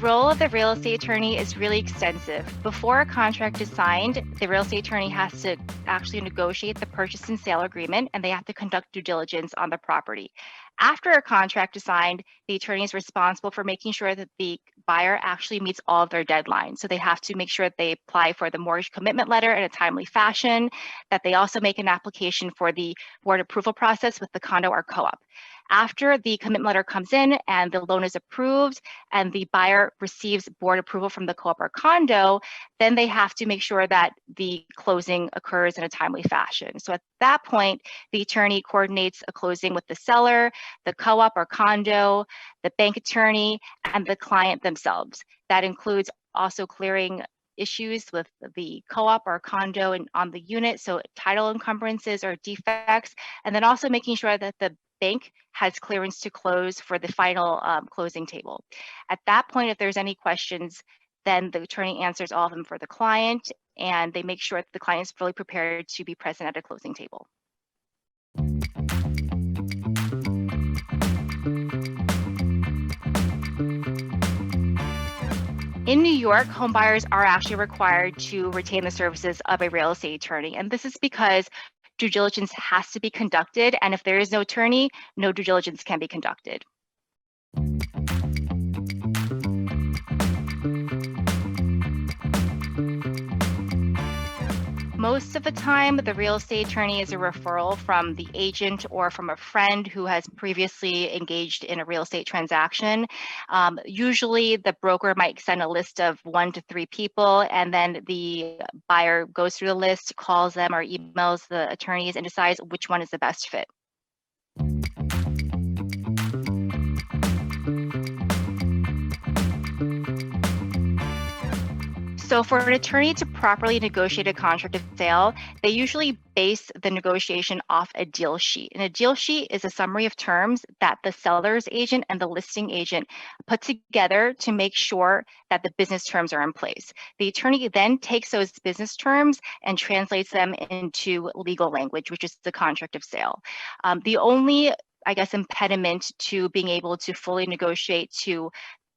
role of the real estate attorney is really extensive. Before a contract is signed, the real estate attorney has to actually negotiate the purchase and sale agreement, and they have to conduct due diligence on the property. After a contract is signed, the attorney is responsible for making sure that the buyer actually meets all of their deadlines. So they have to make sure that they apply for the mortgage commitment letter in a timely fashion, that they also make an application for the board approval process with the condo or co-op. After the commitment letter comes in and the loan is approved and the buyer receives board approval from the co-op or condo, then they have to make sure that the closing occurs in a timely fashion. So at that point, the attorney coordinates a closing with the seller, the co-op or condo, the bank attorney, and the client themselves. That includes also clearing issues with the co-op or condo and on the unit, so title encumbrances or defects, and then also making sure that the bank has clearance to close for the final closing table. At that point, if there's any questions, then the attorney answers all of them for the client, and they make sure that the client is fully prepared to be present at a closing table. In New York, homebuyers are actually required to retain the services of a real estate attorney, and this is because due diligence has to be conducted, and if there is no attorney, no due diligence can be conducted. Most of the time, the real estate attorney is a referral from the agent or from a friend who has previously engaged in a real estate transaction. Usually, the broker might send a list of 1 to 3 people, and then the buyer goes through the list, calls them or emails the attorneys, and decides which one is the best fit. So for an attorney to properly negotiate a contract of sale, they usually base the negotiation off a deal sheet. And a deal sheet is a summary of terms that the seller's agent and the listing agent put together to make sure that the business terms are in place. The attorney then takes those business terms and translates them into legal language, which is the contract of sale. The only, impediment to being able to fully negotiate to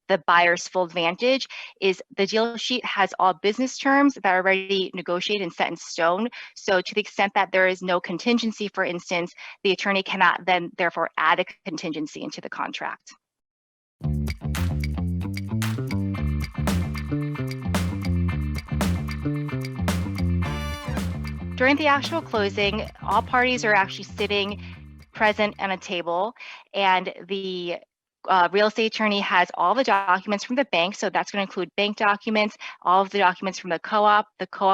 the buyer's full advantage is the deal sheet has all business terms that are already negotiated and set in stone. So to the extent that there is no contingency, for instance, the attorney cannot then therefore add a contingency into the contract. During the actual closing, all parties are actually sitting present at a table, and the real estate attorney has all the documents from the bank, so that's going to include bank documents, all of the documents from the co-op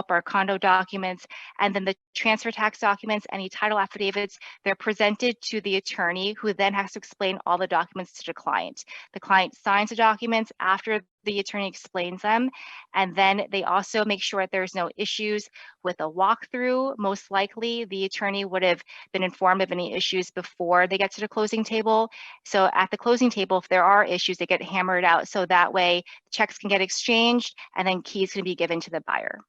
or condo documents, and then the transfer tax documents, any title affidavits. They're presented to the attorney, who then has to explain all the documents to the client. The client signs the documents after the attorney explains them, and then they also make sure that there's no issues with a walkthrough. Most likely, the attorney would have been informed of any issues before they get to the closing table. So at the closing table, if there are issues, they get hammered out. So that way, checks can get exchanged, and then keys can be given to the buyer.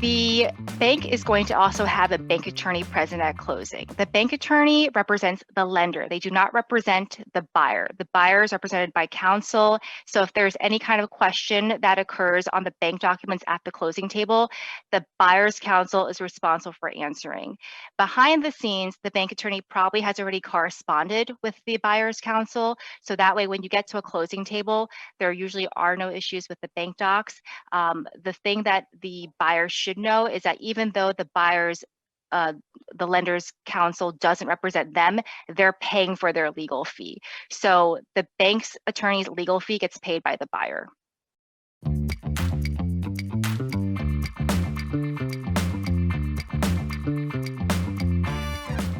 The bank is going to also have a bank attorney present at closing. The bank attorney represents the lender. They do not represent the buyer. The buyer is represented by counsel. So if there's any kind of question that occurs on the bank documents at the closing table, the buyer's counsel is responsible for answering. Behind the scenes, the bank attorney probably has already corresponded with the buyer's counsel. So that way, when you get to a closing table, there usually are no issues with the bank docs. The thing that the buyer should know is that even though the lender's counsel doesn't represent them, they're paying for their legal fee. So the bank's attorney's legal fee gets paid by the buyer.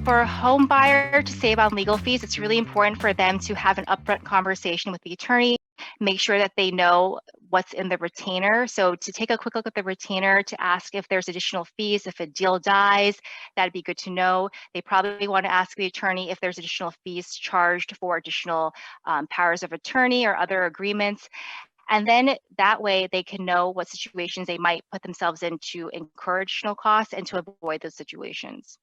For a home buyer to save on legal fees, it's really important for them to have an upfront conversation with the attorney, make sure that they know what's in the retainer. So to take a quick look at the retainer to ask if there's additional fees, if a deal dies, that'd be good to know. They probably want to ask the attorney if there's additional fees charged for additional powers of attorney or other agreements. And then that way they can know what situations they might put themselves in to incur additional costs and to avoid those situations.